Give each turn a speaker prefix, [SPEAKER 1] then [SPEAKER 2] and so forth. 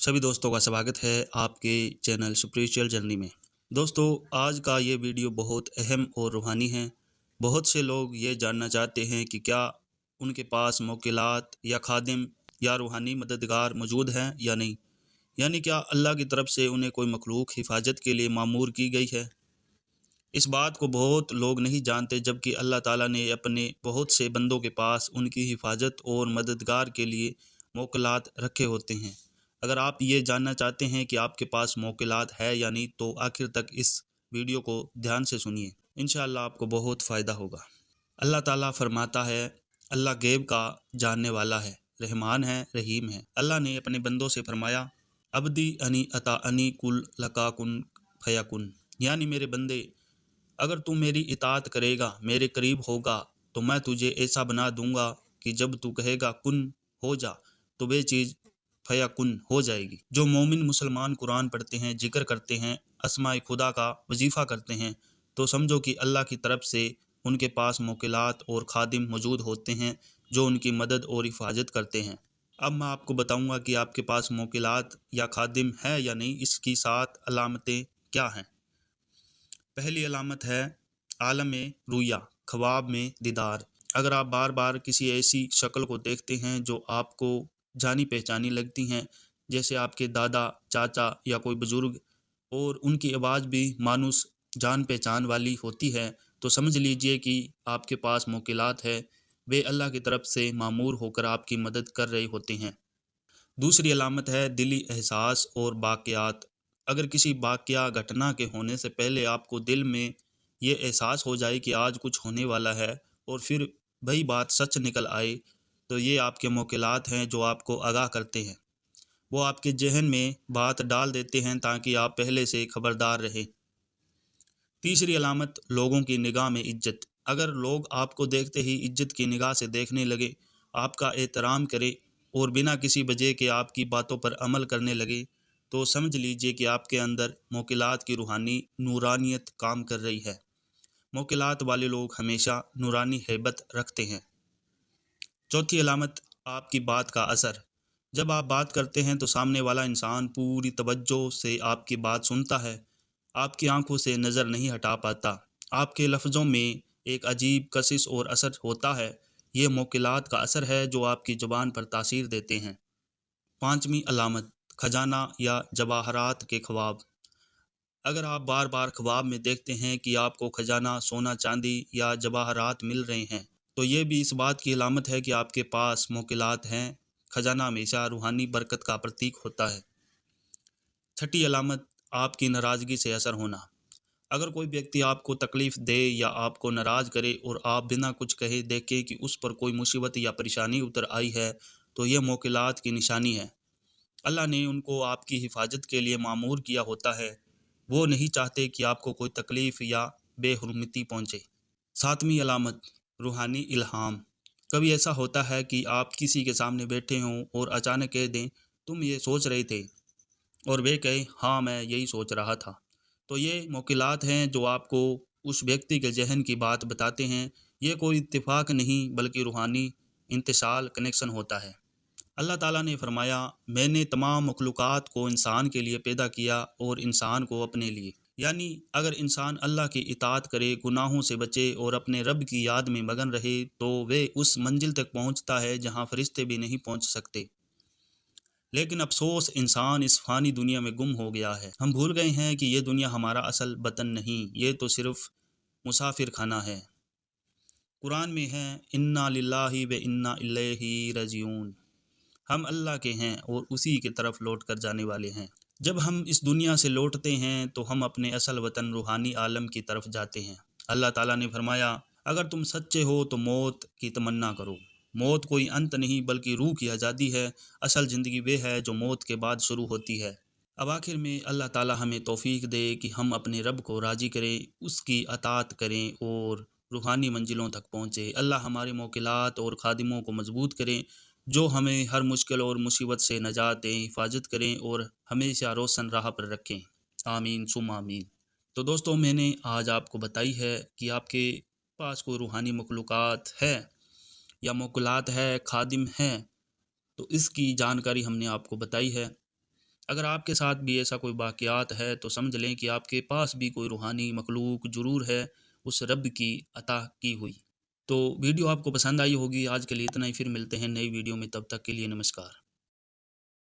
[SPEAKER 1] सभी दोस्तों का स्वागत है आपके चैनल स्पिरिचुअल जर्नी में। दोस्तों, आज का ये वीडियो बहुत अहम और रूहानी है। बहुत से लोग ये जानना चाहते हैं कि क्या उनके पास मौकिलात या खादिम या रूहानी मददगार मौजूद हैं या नहीं, यानी क्या अल्लाह की तरफ से उन्हें कोई मखलूक हिफाजत के लिए मामूर की गई है। इस बात को बहुत लोग नहीं जानते, जबकि अल्लाह ताला ने अपने बहुत से बंदों के पास उनकी हिफाजत और मददगार के लिए मौकिलात रखे होते हैं। अगर आप ये जानना चाहते हैं कि आपके पास मौकिलात है या नहीं, तो आखिर तक इस वीडियो को ध्यान से सुनिए। इंशाअल्लाह आपको बहुत फ़ायदा होगा। अल्लाह ताला फरमाता है, अल्लाह गैब का जानने वाला है, रहमान है, रहीम है। अल्लाह ने अपने बंदों से फरमाया, अब्दी अनी अता अनी कुल लका कुन फयाकुन, यानी मेरे बंदे, अगर तू मेरी इताअत करेगा, मेरे करीब होगा, तो मैं तुझे ऐसा बना दूंगा कि जब तू कहेगा कुन हो जा, तो वे चीज़ फया कुन हो जाएगी। जो मोमिन मुसलमान कुरान पढ़ते हैं, जिक्र करते हैं, अस्माए खुदा का वजीफ़ा करते हैं, तो समझो कि अल्लाह की तरफ से उनके पास मौकिलात और खादिम मौजूद होते हैं जो उनकी मदद और हिफाजत करते हैं। अब मैं आपको बताऊंगा कि आपके पास मौकिलात या खादिम है या नहीं। इसकी 7 अलामतें क्या हैं। पहली अलामत है आलम रुया, ख्वाब में दीदार। अगर आप बार बार किसी ऐसी शक्ल को देखते हैं जो आपको जानी पहचानी लगती हैं, जैसे आपके दादा, चाचा या कोई बुजुर्ग, और उनकी आवाज़ भी मानुस जान पहचान वाली होती है, तो समझ लीजिए कि आपके पास मौकिलात है। वे अल्लाह की तरफ से मामूर होकर आपकी मदद कर रहे होते हैं। दूसरी अलामत है दिली एहसास और बाक़ियात। अगर किसी वाक़या घटना के होने से पहले आपको दिल में ये एहसास हो जाए कि आज कुछ होने वाला है, और फिर वही बात सच निकल आए, तो ये आपके मौकिलात हैं जो आपको आगाह करते हैं। वो आपके जहन में बात डाल देते हैं ताकि आप पहले से खबरदार रहें। तीसरी अलामत लोगों की निगाह में इज्जत। अगर लोग आपको देखते ही इज्जत की निगाह से देखने लगे, आपका एहतराम करे और बिना किसी वजह के आपकी बातों पर अमल करने लगे, तो समझ लीजिए कि आपके अंदर मौकिलात की रूहानी नूरानियत काम कर रही है। मौकिलात वाले लोग हमेशा नूरानी हैबत रखते हैं। चौथी अलामत आपकी बात का असर। जब आप बात करते हैं तो सामने वाला इंसान पूरी तवज्जो से आपकी बात सुनता है, आपकी आंखों से नज़र नहीं हटा पाता। आपके लफ्ज़ों में एक अजीब कशिश और असर होता है। ये मौकिलात का असर है जो आपकी ज़ुबान पर तासीर देते हैं। पांचवी अलामत खजाना या जवाहरात के ख्वाब। अगर आप बार बार ख्वाब में देखते हैं कि आपको खजाना, सोना चांदी या जवाहरात मिल रहे हैं, तो ये भी इस बात की अलामत है कि आपके पास मौकिलात हैं। खजाना हमेशा रूहानी बरकत का प्रतीक होता है। छठी अलामत आपकी नाराज़गी से असर होना। अगर कोई व्यक्ति आपको तकलीफ़ दे या आपको नाराज़ करे और आप बिना कुछ कहे देखें कि उस पर कोई मुसीबत या परेशानी उतर आई है, तो यह मौकिलात की निशानी है। अल्लाह ने उनको आपकी हिफाजत के लिए मामूर किया होता है। वो नहीं चाहते कि आपको कोई तकलीफ़ या बेहुरमती पहुँचे। सातवीं अलामत रूहानी इल्हाम। कभी ऐसा होता है कि आप किसी के सामने बैठे हों और अचानक कह दें, तुम ये सोच रहे थे, और वे कहे, हाँ मैं यही सोच रहा था। तो ये मौकिलात हैं जो आपको उस व्यक्ति के जहन की बात बताते हैं। ये कोई इत्तेफाक नहीं बल्कि रूहानी इंतशाल कनेक्शन होता है। अल्लाह ताला ने फरमाया, मैंने तमाम मखलूक़ात को इंसान के लिए पैदा किया और इंसान को अपने लिए। यानी अगर इंसान अल्लाह की इताअत करे, गुनाहों से बचे और अपने रब की याद में मगन रहे, तो वे उस मंजिल तक पहुंचता है जहां फरिश्ते भी नहीं पहुंच सकते। लेकिन अफसोस, इंसान इस फ़ानी दुनिया में गुम हो गया है। हम भूल गए हैं कि ये दुनिया हमारा असल वतन नहीं, ये तो सिर्फ मुसाफिर खाना है। कुरान में है, इन्ना लिल्लाहि व इन्ना इलैहि राजिऊन। हम अल्लाह के हैं और उसी की तरफ लौट कर जाने वाले हैं। जब हम इस दुनिया से लौटते हैं तो हम अपने असल वतन रूहानी आलम की तरफ जाते हैं। अल्लाह ताला ने फरमाया, अगर तुम सच्चे हो तो मौत की तमन्ना करो। मौत कोई अंत नहीं बल्कि रूह की आज़ादी है। असल ज़िंदगी वे है जो मौत के बाद शुरू होती है। अब आखिर में अल्लाह ताला हमें तौफीक दे कि हम अपने रब को राज़ी करें, उसकी अताअत करें और रूहानी मंजिलों तक पहुँचे। अल्लाह हमारे मौकिलात और खादिमों को मजबूत करें, जो हमें हर मुश्किल और मुसीबत से नजात दें, हिफाजत करें और हमेशा रोशन राह पर रखें। आमीन सुम आमीन। तो दोस्तों, मैंने आज आपको बताई है कि आपके पास कोई रूहानी मखलूक़ात है या मौकिलात है, खादिम हैं, तो इसकी जानकारी हमने आपको बताई है। اگر آپ کے ساتھ بھی ایسا کوئی واقعات ہے تو سمجھ لیں کہ آپ کے پاس بھی کوئی روحانی مخلوق ضرور ہے، اس رب کی عطا کی ہوئی۔ تو ویڈیو آپ کو پسند آئی ہوگی۔ آج کے لیے اتنا ہی، پھر ملتے ہیں نئی ویڈیو میں، تب تک کے لیے نمسکار۔